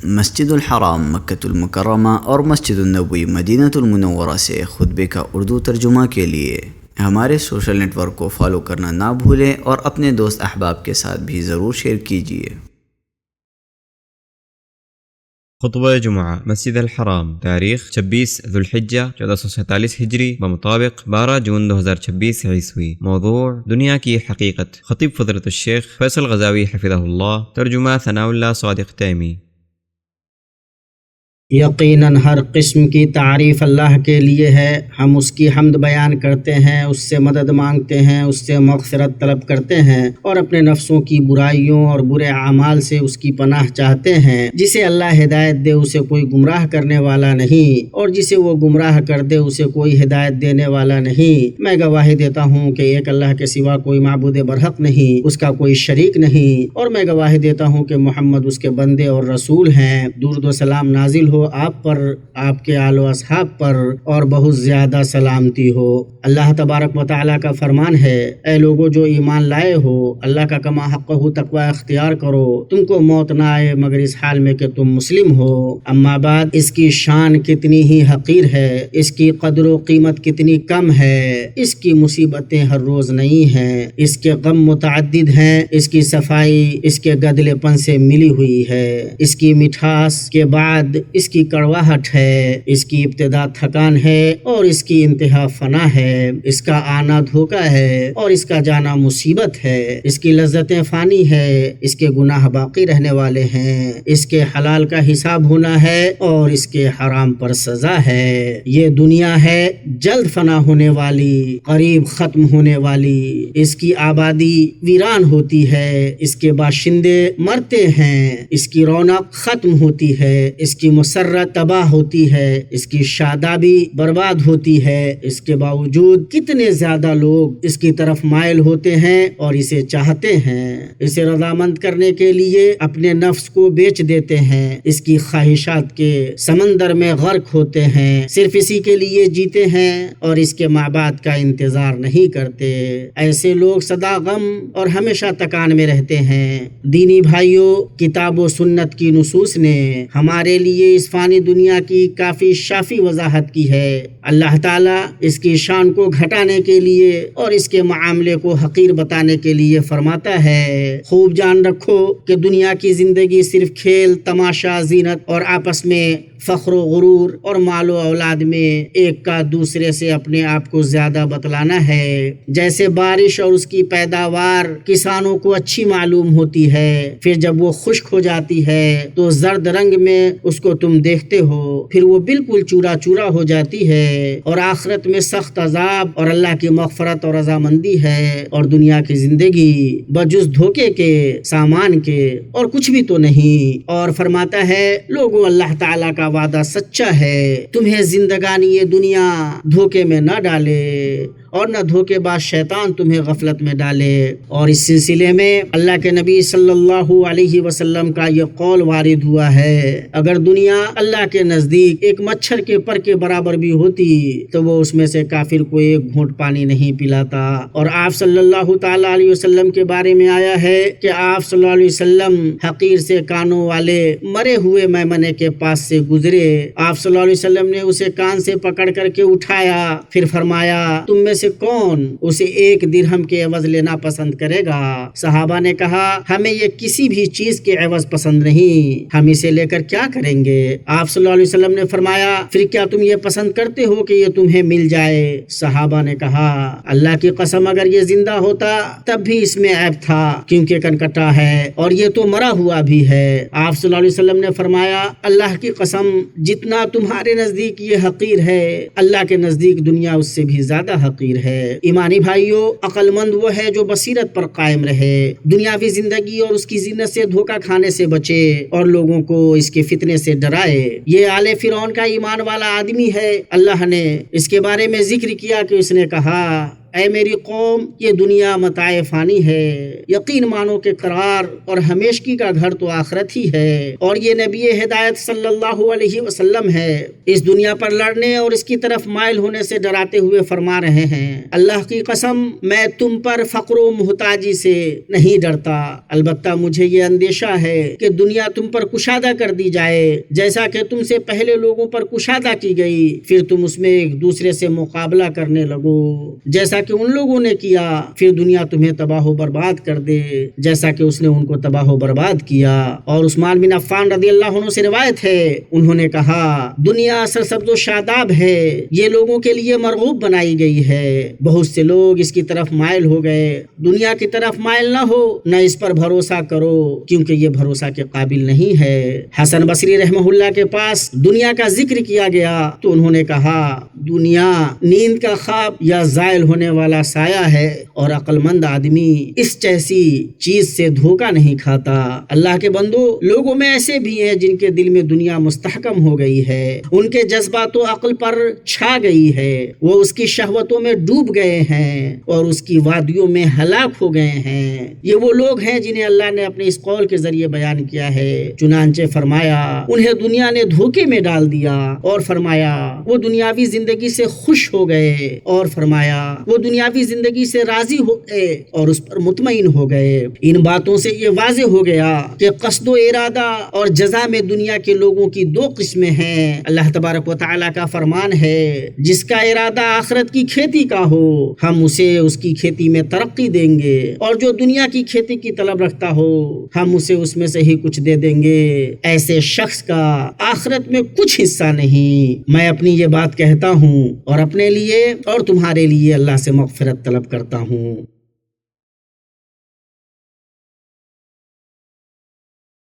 مسجد الحرام مکۃ المکرمہ اور مسجد النبوی مدینہ المنورہ سے خطبے کا اردو ترجمہ کے لیے ہمارے سوشل نیٹ ورک کو فالو کرنا نہ بھولیں اور اپنے دوست احباب کے ساتھ بھی ضرور شیئر کیجیے۔ خطبہ جمعہ مسجد الحرام، تاریخ 26 ذو الحجہ 1447 ہجری بمطابق 12 جون 2026 عیسوی۔ موضوع دنیا کی حقیقت۔ خطیب فضیلۃ الشیخ فیصل غزاوی حفظہ اللہ، ترجمہ ثناء اللہ صادق تیمی۔ یقیناً ہر قسم کی تعریف اللہ کے لیے ہے۔ ہم اس کی حمد بیان کرتے ہیں، اس سے مدد مانگتے ہیں، اس سے مغفرت طلب کرتے ہیں اور اپنے نفسوں کی برائیوں اور برے اعمال سے اس کی پناہ چاہتے ہیں۔ جسے اللہ ہدایت دے اسے کوئی گمراہ کرنے والا نہیں، اور جسے وہ گمراہ کر دے اسے کوئی ہدایت دینے والا نہیں۔ میں گواہی دیتا ہوں کہ ایک اللہ کے سوا کوئی معبود برحق نہیں، اس کا کوئی شریک نہیں، اور میں گواہی دیتا ہوں کہ محمد اس کے بندے اور رسول ہیں۔ درود و سلام نازل ہو آپ پر، آپ کے آل و اصحاب پر، اور بہت زیادہ سلامتی ہو۔ اللہ تبارک و تعالیٰ کا فرمان ہے، اے لوگو جو ایمان لائے ہو، اللہ کا کما حقہ تقوی اختیار کرو، تم کو موت نہ آئے مگر اس حال میں کہ تم مسلم ہو۔ اما بعد، اس کی شان کتنی ہی حقیر ہے، اس کی قدر و قیمت کتنی کم ہے، اس کی مصیبتیں ہر روز نئی ہیں، اس کے غم متعدد ہیں، اس کی صفائی اس کے گدلے پن سے ملی ہوئی ہے، اس کی مٹھاس کے بعد اس کی کڑواہٹ ہے، اس کی ابتدا تھکان ہے اور اس کی انتہا فنا ہے، اس کا آنا دھوکہ ہے اور اس کا جانا مصیبت ہے، اس کی لذتیں فانی ہے، اس کے گناہ باقی رہنے والے ہیں، اس کے حلال کا حساب ہونا ہے اور اس کے حرام پر سزا ہے۔ یہ دنیا ہے جلد فنا ہونے والی، قریب ختم ہونے والی، اس کی آبادی ویران ہوتی ہے، اس کے باشندے مرتے ہیں، اس کی رونق ختم ہوتی ہے، اس کی مسرت تباہ ہوتی ہے، اس کی شادابی برباد ہوتی ہے۔ اس کے باوجود کتنے زیادہ لوگ اس کی طرف مائل ہوتے ہیں اور اسے چاہتے ہیں، اسے رضامند کرنے کے لیے اپنے نفس کو بیچ دیتے ہیں، اس کی خواہشات کے سمندر میں غرق ہوتے ہیں، صرف اسی کے لیے جیتے ہیں اور اس کے ماں بعد کا انتظار نہیں کرتے۔ ایسے لوگ سدا غم اور ہمیشہ تکان میں رہتے ہیں۔ دینی بھائیوں، کتاب و سنت کی نصوص نے ہمارے لیے اس فانی دنیا کی کافی شافی وضاحت کی ہے۔ اللہ تعالیٰ اس کی شان کو گھٹانے کے لیے اور اس کے معاملے کو حقیر بتانے کے لیے فرماتا ہے، خوب جان رکھو کہ دنیا کی زندگی صرف کھیل تماشا، زینت اور آپس میں فخر و غرور اور مال و اولاد میں ایک کا دوسرے سے اپنے آپ کو زیادہ بتلانا ہے۔ جیسے بارش اور اس کی پیداوار کسانوں کو اچھی معلوم ہوتی ہے، پھر جب وہ خشک ہو جاتی ہے تو زرد رنگ میں اس کو تم دیکھتے ہو، پھر وہ بالکل چورا چورا ہو جاتی ہے، اور آخرت میں سخت عذاب اور اللہ کی مغفرت اور رضامندی ہے، اور دنیا کی زندگی بجز دھوکے کے سامان کے اور کچھ بھی تو نہیں۔ اور فرماتا ہے، لوگوں اللہ تعالیٰ کا وعدہ سچا ہے، تمہیں زندگانی یہ دنیا دھوکے میں نہ ڈالے اور نہ دھوکے باز شیطان تمہیں غفلت میں ڈالے۔ اور اس سلسلے میں اللہ کے نبی صلی اللہ علیہ وسلم کا یہ قول وارد ہوا ہے، اگر دنیا اللہ کے نزدیک ایک مچھر کے پر کے برابر بھی ہوتی تو وہ اس میں سے کافر کو ایک گھونٹ پانی نہیں پلاتا۔ اور آپ صلی اللہ تعالی علیہ وسلم کے بارے میں آیا ہے کہ آپ صلی اللہ علیہ وسلم حقیر سے کانوں والے مرے ہوئے میمنے کے پاس سے گزرے، آپ صلی اللہ علیہ وسلم نے اسے کان سے پکڑ کر کے اٹھایا، پھر فرمایا، تم میں سے کون اسے 1 درہم کے عوض لینا پسند کرے گا؟ صحابہ نے کہا، ہمیں یہ کسی بھی چیز کے عوض پسند نہیں، ہم اسے لے کر کیا کریں گے؟ آپ صلی اللہ علیہ وسلم نے فرمایا، پھر کیا تم یہ پسند کرتے ہو کہ یہ تمہیں مل جائے؟ صحابہ نے کہا، اللہ کی قسم اگر یہ زندہ ہوتا تب بھی اس میں عیب تھا، کیونکہ کنکٹا ہے اور یہ تو مرا ہوا بھی ہے۔ آپ صلی اللہ علیہ وسلم نے فرمایا، اللہ کی قسم جتنا تمہارے نزدیک یہ حقیر ہے، اللہ کے نزدیک دنیا اس سے بھی زیادہ حقیر ہے۔ ایمانی بھائیوں، عقل مند وہ ہے جو بصیرت پر قائم رہے، دنیاوی زندگی اور اس کی زینت سے دھوکہ کھانے سے بچے اور لوگوں کو اس کے فتنے سے ڈرائے۔ یہ آل فرعون کا ایمان والا آدمی ہے۔ اللہ نے اس کے بارے میں ذکر کیا کہ اس نے کہا، اے میری قوم، یہ دنیا متاع فانی ہے، یقین مانو کہ قرار اور ہمیشگی کا گھر تو آخرت ہی ہے، اور یہ نبی ہدایت صلی اللہ علیہ وسلم ہے، اس دنیا پر لڑنے اور اس کی طرف مائل ہونے سے ڈراتے ہوئے فرما رہے ہیں، اللہ کی قسم میں تم پر فقر و محتاجی سے نہیں ڈرتا، البتہ مجھے یہ اندیشہ ہے کہ دنیا تم پر کشادہ کر دی جائے جیسا کہ تم سے پہلے لوگوں پر کشادہ کی گئی، پھر تم اس میں ایک دوسرے سے مقابلہ کرنے لگو جیسا کہ ان لوگوں نے کیا، پھر دنیا تمہیں تباہ و برباد کر دے جیسا کہ اس نے ان کو تباہ و برباد کیا۔ اور عثمان بن عفان رضی اللہ عنہ سے روایت ہے، انہوں نے کہا دنیا سرسبز و شاداب ہے، یہ لوگوں کے لیے مرغوب بنائی گئی ہے، بہت سے لوگ اس کی طرف مائل ہو گئے، دنیا کی طرف مائل نہ ہو، نہ اس پر بھروسہ کرو کیونکہ یہ بھروسہ کے قابل نہیں ہے۔ حسن بصری رحمہ اللہ کے پاس دنیا کا ذکر کیا گیا تو انہوں نے کہا دنیا نیند کا خواب یا زائل ہونے والا سایہ ہے، اور عقل مند آدمی اس جیسی چیز سے دھوکہ نہیں کھاتا۔ اللہ کے بندو، لوگوں میں ایسے بھی ہیں جن کے دل میں دنیا مستحکم ہو گئی ہے، ان کے جذبات و عقل پر چھا گئی ہے، وہ اس کی شہوتوں میں ڈوب گئے ہیں اور اس کی وادیوں میں ہلاک ہو گئے ہیں۔ یہ وہ لوگ ہیں جنہیں اللہ نے اپنے اس قول کے ذریعے بیان کیا ہے، چنانچہ فرمایا انہیں دنیا نے دھوکے میں ڈال دیا، اور فرمایا وہ دنیاوی زندگی سے خوش ہو گئے، اور فرمایا وہ دنیاوی زندگی سے راضی ہو گئے اور اس پر مطمئن ہو گئے۔ ان باتوں سے یہ واضح ہو گیا کہ قصد و ارادہ اور جزا میں دنیا کے لوگوں کی دو قسمیں ہیں۔ اللہ تبارک و تعالیٰ کا فرمان ہے، جس کا ارادہ آخرت کی کھیتی کا ہو ہم اسے اس کی کھیتی میں ترقی دیں گے، اور جو دنیا کی کھیتی کی طلب رکھتا ہو ہم اسے اس میں سے ہی کچھ دے دیں گے۔ ایسے شخص کا آخرت میں کچھ حصہ نہیں۔ میں اپنی یہ بات کہتا ہوں اور اپنے لیے اور تمہارے لیے اللہ سے مغفرت طلب کرتا ہوں۔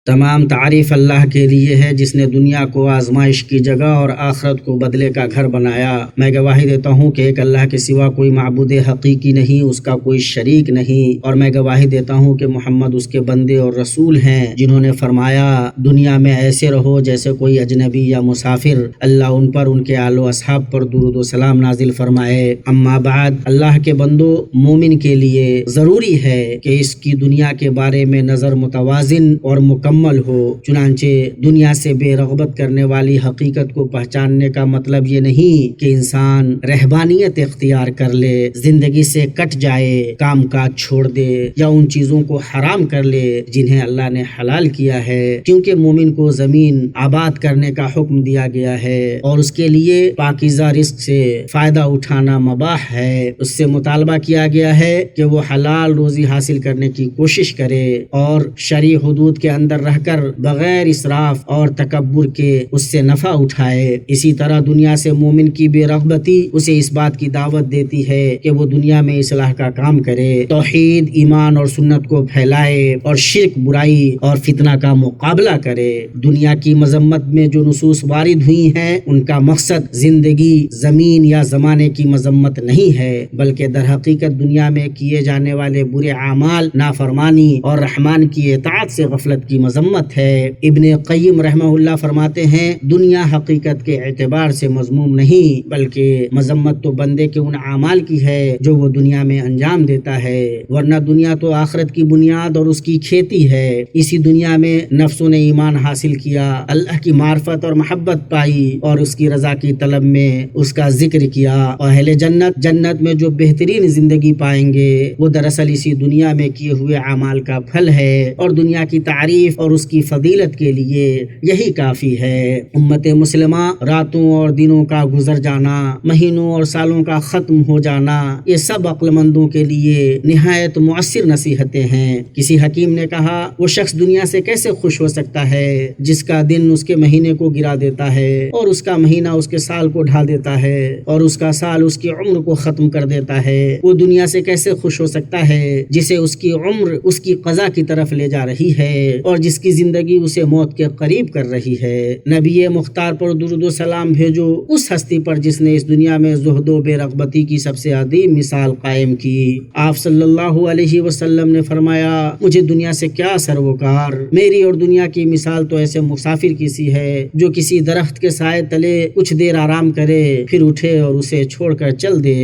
تمام تعریف اللہ کے لیے ہے جس نے دنیا کو آزمائش کی جگہ اور آخرت کو بدلے کا گھر بنایا۔ میں گواہی دیتا ہوں کہ ایک اللہ کے سوا کوئی معبود حقیقی نہیں، اس کا کوئی شریک نہیں، اور میں گواہی دیتا ہوں کہ محمد اس کے بندے اور رسول ہیں، جنہوں نے فرمایا دنیا میں ایسے رہو جیسے کوئی اجنبی یا مسافر، اللہ ان پر، ان کے آل و اصحاب پر درود و سلام نازل فرمائے۔ اما بعد، اللہ کے بندو، مومن کے لیے ضروری ہے کہ اس کی دنیا کے بارے میں نظر متوازن اور مکمل ہو، چنانچہ دنیا سے بے رغبت کرنے والی حقیقت کو پہچاننے کا مطلب یہ نہیں کہ انسان رہبانیت اختیار کر لے، زندگی سے کٹ جائے، کام کاج چھوڑ دے یا ان چیزوں کو حرام کر لے جنہیں اللہ نے حلال کیا ہے، کیونکہ مومن کو زمین آباد کرنے کا حکم دیا گیا ہے اور اس کے لیے پاکیزہ رزق سے فائدہ اٹھانا مباح ہے۔ اس سے مطالبہ کیا گیا ہے کہ وہ حلال روزی حاصل کرنے کی کوشش کرے اور شرعی حدود کے اندر رہ کر بغیر اسراف اور تکبر کے اس سے نفع اٹھائے۔ اسی طرح دنیا سے مومن کی بے رغبتی اسے اس بات کی دعوت دیتی ہے کہ وہ دنیا میں اصلاح کا کام کرے، توحید، ایمان اور سنت کو پھیلائے اور شرک، برائی اور فتنہ کا مقابلہ کرے۔ دنیا کی مذمت میں جو نصوص وارد ہوئی ہیں ان کا مقصد زندگی، زمین یا زمانے کی مذمت نہیں ہے، بلکہ در حقیقت دنیا میں کیے جانے والے برے اعمال، نافرمانی اور رحمان کی اطاعت سے غفلت کی مذمت ہے۔ ابن قیم رحمہ اللہ فرماتے ہیں دنیا حقیقت کے اعتبار سے مذموم نہیں، بلکہ مذمت تو بندے کے ان اعمال کی ہے جو وہ دنیا میں انجام دیتا ہے، ورنہ دنیا تو آخرت کی بنیاد اور اس کی کھیتی ہے۔ اسی دنیا میں نفسوں نے ایمان حاصل کیا، اللہ کی معرفت اور محبت پائی اور اس کی رضا کی طلب میں اس کا ذکر کیا، اور اہل جنت میں جو بہترین زندگی پائیں گے وہ دراصل اسی دنیا میں کیے ہوئے اعمال کا پھل ہے، اور دنیا کی تعریف اور اس کی فضیلت کے لیے یہی کافی ہے۔ امت مسلمہ راتوں اور دنوں کا گزر جانا، مہینوں اور سالوں کا ختم ہو جانا، یہ سب عقل مندوں کے لیے نہایت مؤثر نصیحتیں ہیں۔ کسی حکیم نے کہا وہ شخص دنیا سے کیسے خوش ہو سکتا ہے جس کا دن اس کے مہینے کو گرا دیتا ہے اور اس کا مہینہ اس کے سال کو ڈھا دیتا ہے اور اس کا سال اس کی عمر کو ختم کر دیتا ہے۔ وہ دنیا سے کیسے خوش ہو سکتا ہے جسے اس کی عمر اس کی قضا کی طرف لے جا رہی ہے اور جس کی زندگی اسے موت کے قریب کر رہی ہے۔ نبی مختار پر درود و سلام بھیجو، اس ہستی پر جس نے اس دنیا میں زہد و بے رغبتی کی سب سے عظیم مثال قائم کی۔ آپ صلی اللہ علیہ وسلم نے فرمایا، مجھے دنیا سے کیا سروکار، میری اور دنیا کی مثال تو ایسے مسافر کی سی ہے جو کسی درخت کے سائے تلے کچھ دیر آرام کرے، پھر اٹھے اور اسے چھوڑ کر چل دے۔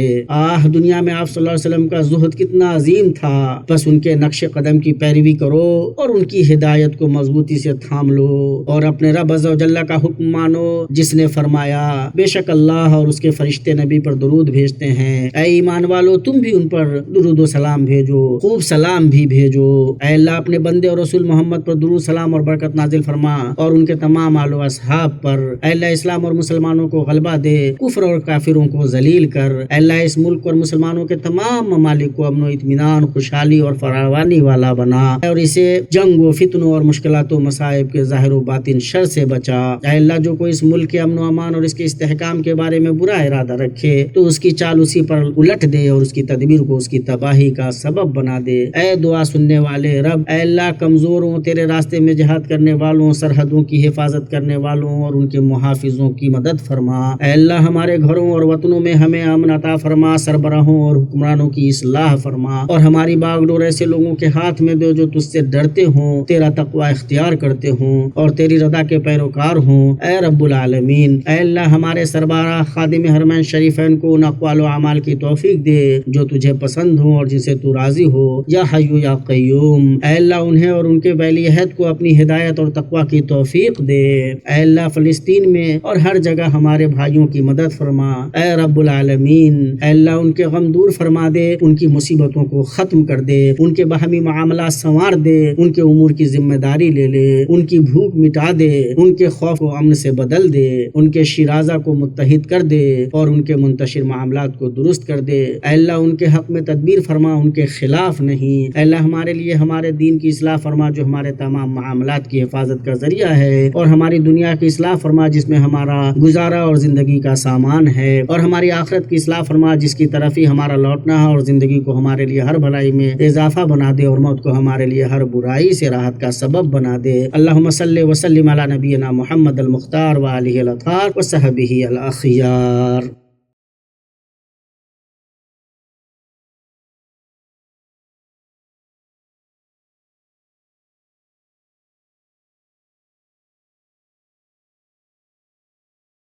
دنیا میں آپ صلی اللہ علیہ وسلم کا زہد کتنا عظیم تھا، بس ان کے نقش قدم کی پیروی کرو اور ان کی ہدایت کو مضبوطی سے تھام لو اور اپنے رب عز و جل کا حکم مانو جس نے فرمایا، بے شک اللہ اور اس کے فرشتے نبی پر درود بھیجتے ہیں، اے ایمان والو تم بھی ان پر درود و سلام بھیجو، خوب سلام بھی بھیجو۔ اے اللہ اپنے بندے اور رسول محمد پر درود سلام اور برکت نازل فرما اور ان کے تمام آل و اصحاب پر۔ اے اللہ اسلام اور مسلمانوں کو غلبہ دے، کفر اور کافروں کو ذلیل کر۔ اے اللہ اس ملک اور مسلمانوں کے تمام ممالک کو امن و اطمینان، خوشحالی اور فراوانی والا بنا اور اسے جنگ و فتنوں اور مشکلات و مصائب کے ظاہر و باطن شر سے بچا۔ اے اللہ جو کوئی اس ملک کے امن و امان اور اس کے استحکام کے بارے میں برا ارادہ رکھے تو اس کی چال اسی پر الٹ دے اور اس کی تدبیر کو اس کی تباہی کا سبب بنا دے۔ اے دعا سننے والے رب، اے اللہ کمزوروں، تیرے راستے میں جہاد کرنے والوں، سرحدوں کی حفاظت کرنے والوں اور ان کے محافظوں کی مدد فرما۔ اے اللہ ہمارے گھروں اور وطنوں میں ہمیں امن عطا فرما، سربراہوں اور حکمرانوں کی اصلاح فرما اور ہماری باغ ڈور ایسے لوگوں کے ہاتھ میں دے جو تجھ سے ڈرتے ہوں، تیرا تقوی اختیار کرتے ہوں اور تیری رضا کے پیروکار ہوں۔ اے رب العالمین، اے اللہ ہمارے سربراہ خادم حرمین شریفین کو ان اقوال و اعمال کی توفیق دے جو تجھے پسند ہوں اور جن سے تو راضی ہو، یا حی یا قیوم۔ اے اللہ انہیں اور ان کے ولی عہد کو اپنی ہدایت اور تقوی کی توفیق دے۔ اے اللہ فلسطین میں اور ہر جگہ ہمارے بھائیوں کی مدد فرما۔ اے رب العالمین، اے اللہ ان کے غم دور فرما دے، ان کی مصیبتوں کو ختم کر دے، ان کے باہمی معاملات سنوار دے، ان کے امور کی ذمہ داری لے لے، ان کی بھوک مٹا دے، ان کے خوف کو امن سے بدل دے، ان کے شیرازہ کو متحد کر دے اور ان کے منتشر معاملات کو درست کر دے۔ اے اللہ ان کے حق میں تدبیر فرما، ان کے خلاف نہیں۔ اے اللہ ہمارے لیے ہمارے دین کی اصلاح فرما جو ہمارے تمام معاملات کی حفاظت کا ذریعہ ہے، اور ہماری دنیا کی اصلاح فرما جس میں ہمارا گزارا اور زندگی کا سامان ہے، اور ہماری آخرت کی اصلاح فرما جس کی طرف ہی ہمارا لوٹنا ہے، اور زندگی کو ہمارے لیے ہر بھلائی میں اضافہ بنا دے اور موت کو ہمارے لیے ہر برائی سے راحت کا سبب بنا دے۔ اللہم صلی وسلم علی نبینا محمد المختار و آلہ الاطہار و صحبہ الاخیار۔